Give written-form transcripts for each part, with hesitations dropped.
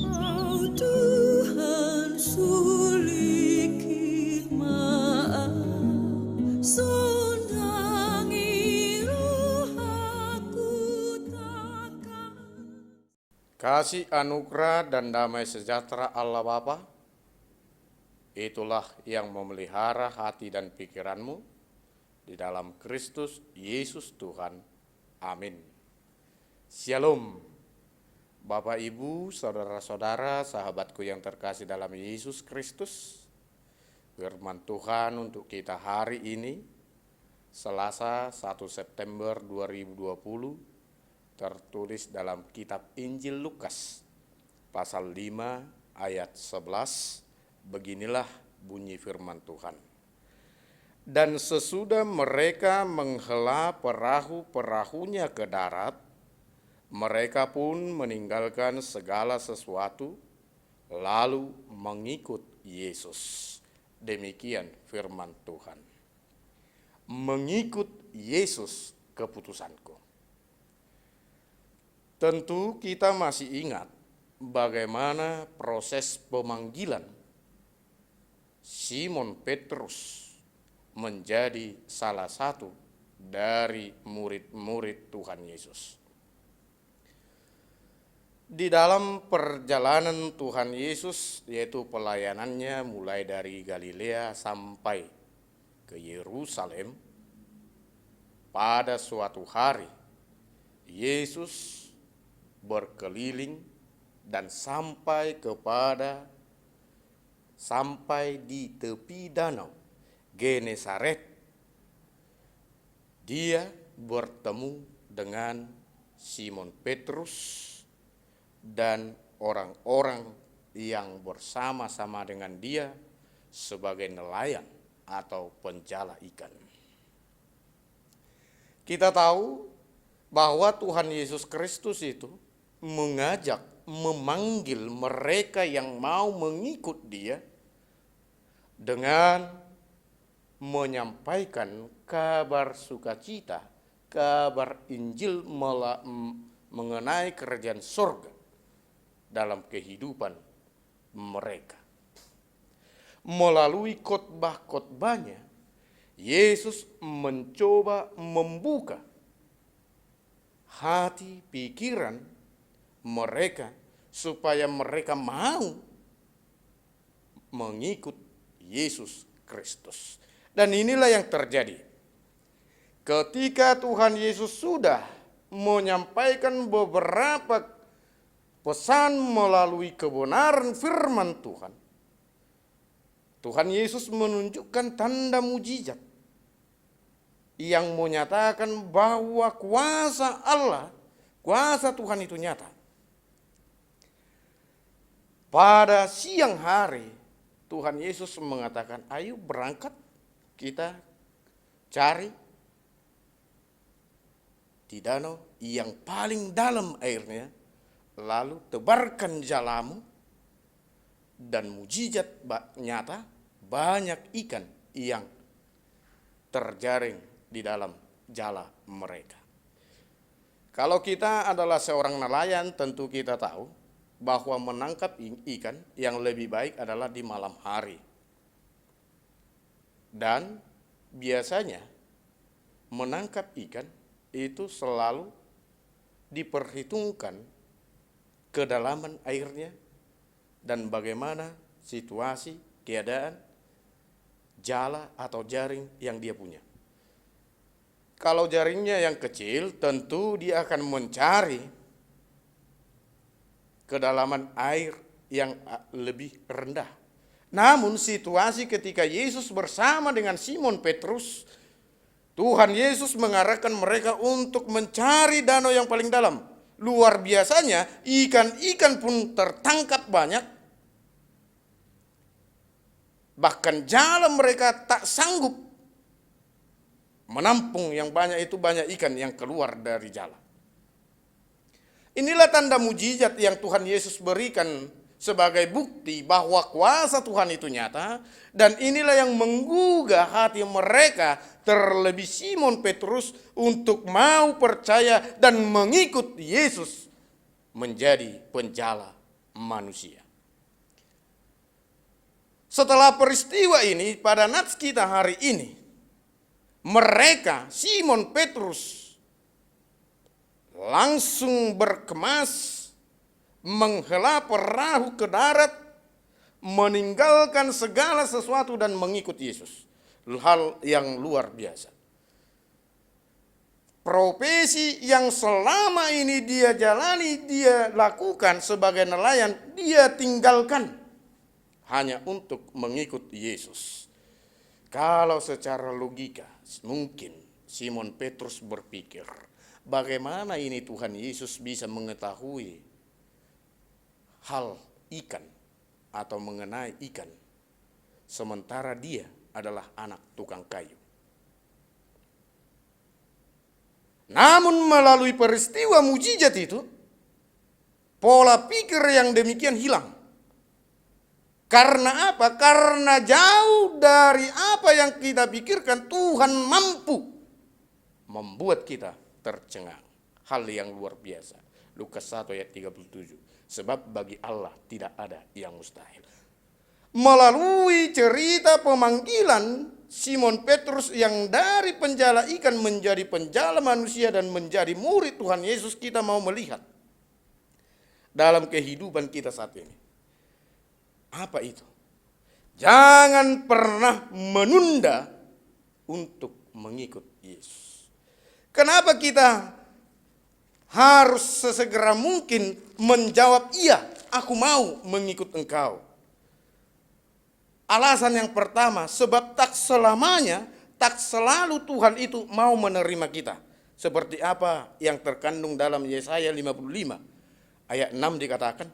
Oh Tuhan suli hikmat, sondangi roh aku takkan. Kasih anugerah dan damai sejahtera Allah Bapa, itulah yang memelihara hati dan pikiranmu di dalam Kristus Yesus Tuhan. Amin. Shalom. Bapak, Ibu, saudara-saudara, sahabatku yang terkasih dalam Yesus Kristus. Firman Tuhan untuk kita hari ini, Selasa 1 September 2020, tertulis dalam kitab Injil Lukas, pasal 5 ayat 11, beginilah bunyi firman Tuhan. Dan sesudah mereka menghela perahu-perahunya ke darat, mereka pun meninggalkan segala sesuatu, lalu mengikut Yesus. Demikian firman Tuhan. Mengikut Yesus keputusanku. Tentu kita masih ingat bagaimana proses pemanggilan Simon Petrus menjadi salah satu dari murid-murid Tuhan Yesus. Di dalam perjalanan Tuhan Yesus, yaitu pelayanannya mulai dari Galilea sampai ke Yerusalem, pada suatu hari Yesus berkeliling dan sampai di tepi danau Genesaret. Dia bertemu dengan Simon Petrus dan orang-orang yang bersama-sama dengan dia sebagai nelayan atau penjala ikan. Kita tahu bahwa Tuhan Yesus Kristus itu memanggil mereka yang mau mengikut dia dengan menyampaikan kabar sukacita, kabar Injil mengenai kerajaan surga dalam kehidupan mereka. Melalui khotbah-khotbahnya, Yesus mencoba membuka hati pikiran mereka supaya mereka mau mengikut Yesus Kristus. Dan inilah yang terjadi. Ketika Tuhan Yesus sudah menyampaikan beberapa pesan melalui kebenaran firman Tuhan, Tuhan Yesus menunjukkan tanda mujizat yang menyatakan bahwa kuasa Allah, kuasa Tuhan itu nyata. Pada siang hari, Tuhan Yesus mengatakan, ayo berangkat kita cari di danau yang paling dalam airnya, lalu tebarkan jalamu, dan mujizat nyata, banyak ikan yang terjaring di dalam jala mereka. Kalau kita adalah seorang nelayan, tentu kita tahu bahwa menangkap ikan yang lebih baik adalah di malam hari. Dan biasanya menangkap ikan itu selalu diperhitungkan kedalaman airnya dan bagaimana situasi, keadaan, jala atau jaring yang dia punya. Kalau jaringnya yang kecil, tentu dia akan mencari kedalaman air yang lebih rendah. Namun situasi ketika Yesus bersama dengan Simon Petrus, Tuhan Yesus mengarahkan mereka untuk mencari danau yang paling dalam. Luar biasanya, ikan-ikan pun tertangkap banyak. Bahkan jala mereka tak sanggup menampung yang banyak itu, banyak ikan yang keluar dari jala. Inilah tanda mujizat yang Tuhan Yesus berikan sebagai bukti bahwa kuasa Tuhan itu nyata, dan inilah yang menggugah hati mereka, terlebih Simon Petrus, untuk mau percaya dan mengikut Yesus menjadi penjala manusia. Setelah peristiwa ini, pada nats kita hari ini, mereka, Simon Petrus, langsung berkemas, menghela perahu ke darat, meninggalkan segala sesuatu dan mengikut Yesus. Hal yang luar biasa. Profesi yang selama ini dia jalani, dia lakukan sebagai nelayan, dia tinggalkan hanya untuk mengikut Yesus. Kalau secara logika, mungkin Simon Petrus berpikir, bagaimana ini Tuhan Yesus bisa mengetahui hal ikan atau mengenai ikan, sementara dia adalah anak tukang kayu. Namun melalui peristiwa mujizat itu, pola pikir yang demikian hilang. Karena apa? Karena jauh dari apa yang kita pikirkan, Tuhan mampu membuat kita tercengang. Hal yang luar biasa. Lukas 1 ayat 37. Sebab bagi Allah tidak ada yang mustahil. Melalui cerita pemanggilan Simon Petrus yang dari penjala ikan menjadi penjala manusia dan menjadi murid Tuhan Yesus, kita mau melihat dalam kehidupan kita saat ini. Apa itu? Jangan pernah menunda untuk mengikut Yesus. Kenapa kita harus sesegera mungkin menjawab, iya, aku mau mengikut engkau? Alasan yang pertama, sebab tak selamanya, tak selalu Tuhan itu mau menerima kita. Seperti apa yang terkandung dalam Yesaya 55 ayat 6 dikatakan,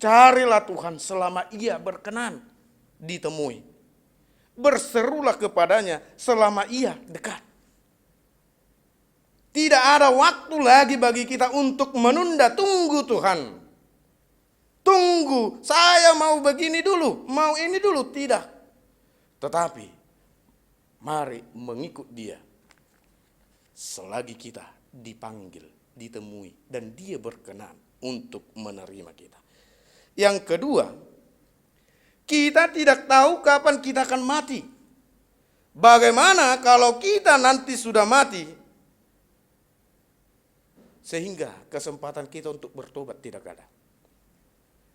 carilah Tuhan selama ia berkenan ditemui. Berserulah kepadanya selama ia dekat. Tidak ada waktu lagi bagi kita untuk menunda. Tunggu Tuhan. Tunggu, saya mau begini dulu, mau ini dulu. Tidak. Tetapi mari mengikut dia selagi kita dipanggil, ditemui, dan dia berkenan untuk menerima kita. Yang kedua, kita tidak tahu kapan kita akan mati. Bagaimana kalau kita nanti sudah mati, sehingga kesempatan kita untuk bertobat tidak ada.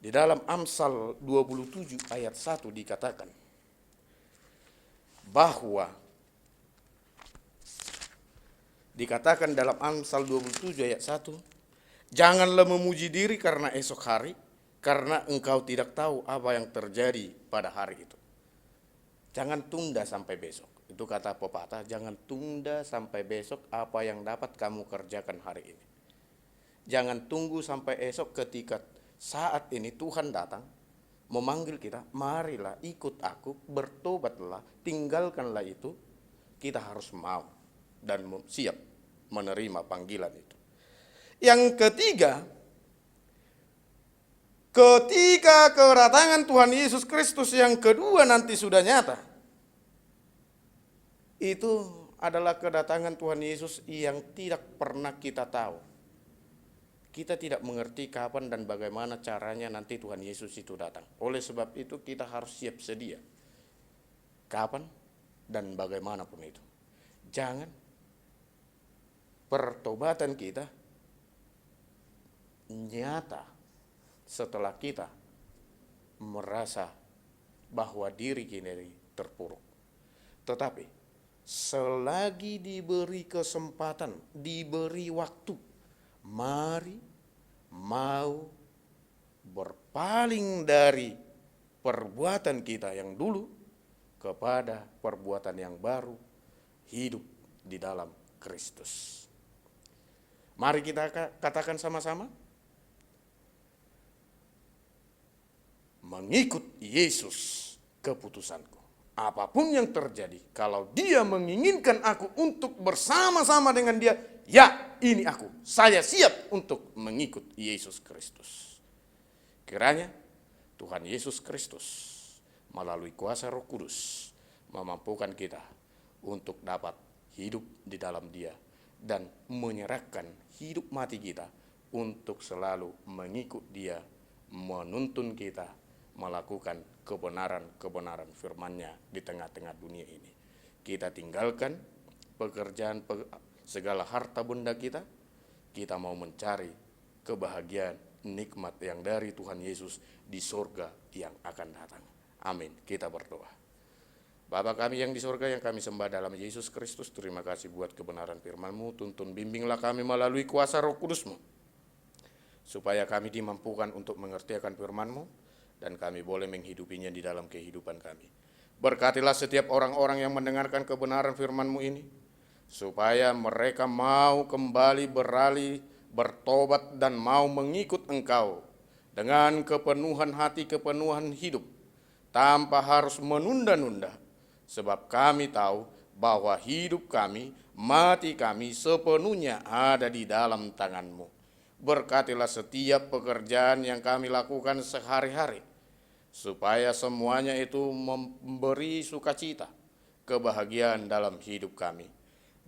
Di dalam Amsal 27 ayat 1 dikatakan bahwa dikatakan dalam Amsal 27 ayat 1, janganlah memuji diri karena esok hari, karena engkau tidak tahu apa yang terjadi pada hari itu. Jangan tunda sampai besok. Itu kata pepatah, jangan tunda sampai besok apa yang dapat kamu kerjakan hari ini. Jangan tunggu sampai esok ketika saat ini Tuhan datang memanggil kita, marilah ikut aku, bertobatlah, tinggalkanlah itu. Kita harus mau dan siap menerima panggilan itu. Yang ketiga, ketika kedatangan Tuhan Yesus Kristus yang kedua nanti sudah nyata, itu adalah kedatangan Tuhan Yesus yang tidak pernah kita tahu. Kita tidak mengerti kapan dan bagaimana caranya nanti Tuhan Yesus itu datang. Oleh sebab itu kita harus siap sedia. Kapan dan bagaimanapun itu. Jangan pertobatan kita nyata setelah kita merasa bahwa diri kita terpuruk. Tetapi selagi diberi kesempatan, diberi waktu, mari mau berpaling dari perbuatan kita yang dulu kepada perbuatan yang baru, hidup di dalam Kristus. Mari kita katakan sama-sama, mengikut Yesus keputusanku. Apapun yang terjadi, kalau dia menginginkan aku untuk bersama-sama dengan dia, ya, ini aku. Saya siap untuk mengikut Yesus Kristus. Kiranya Tuhan Yesus Kristus melalui kuasa Roh Kudus memampukan kita untuk dapat hidup di dalam Dia dan menyerahkan hidup mati kita untuk selalu mengikut Dia, menuntun kita melakukan kebenaran-kebenaran firman-Nya di tengah-tengah dunia ini. Kita tinggalkan pekerjaan, segala harta benda kita mau mencari kebahagiaan, nikmat yang dari Tuhan Yesus di surga yang akan datang. Amin. Kita berdoa. Bapa kami yang di surga, yang kami sembah dalam Yesus Kristus, terima kasih buat kebenaran firman-Mu. Tuntun bimbinglah kami melalui kuasa Roh Kudus-Mu, supaya kami dimampukan untuk mengerti akan firman-Mu, dan kami boleh menghidupinya di dalam kehidupan kami. Berkatilah setiap orang-orang yang mendengarkan kebenaran firman-Mu ini, supaya mereka mau kembali beralih, bertobat, dan mau mengikut Engkau dengan kepenuhan hati, kepenuhan hidup, tanpa harus menunda-nunda. Sebab kami tahu bahwa hidup kami, mati kami sepenuhnya ada di dalam tangan-Mu. Berkatilah setiap pekerjaan yang kami lakukan sehari-hari, supaya semuanya itu memberi sukacita, kebahagiaan dalam hidup kami.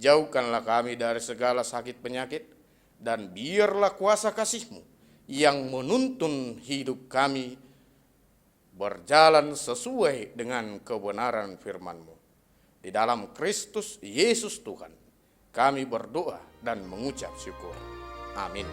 Jauhkanlah kami dari segala sakit penyakit, dan biarlah kuasa kasih-Mu yang menuntun hidup kami berjalan sesuai dengan kebenaran firman-Mu. Di dalam Kristus Yesus Tuhan, kami berdoa dan mengucap syukur. Amin.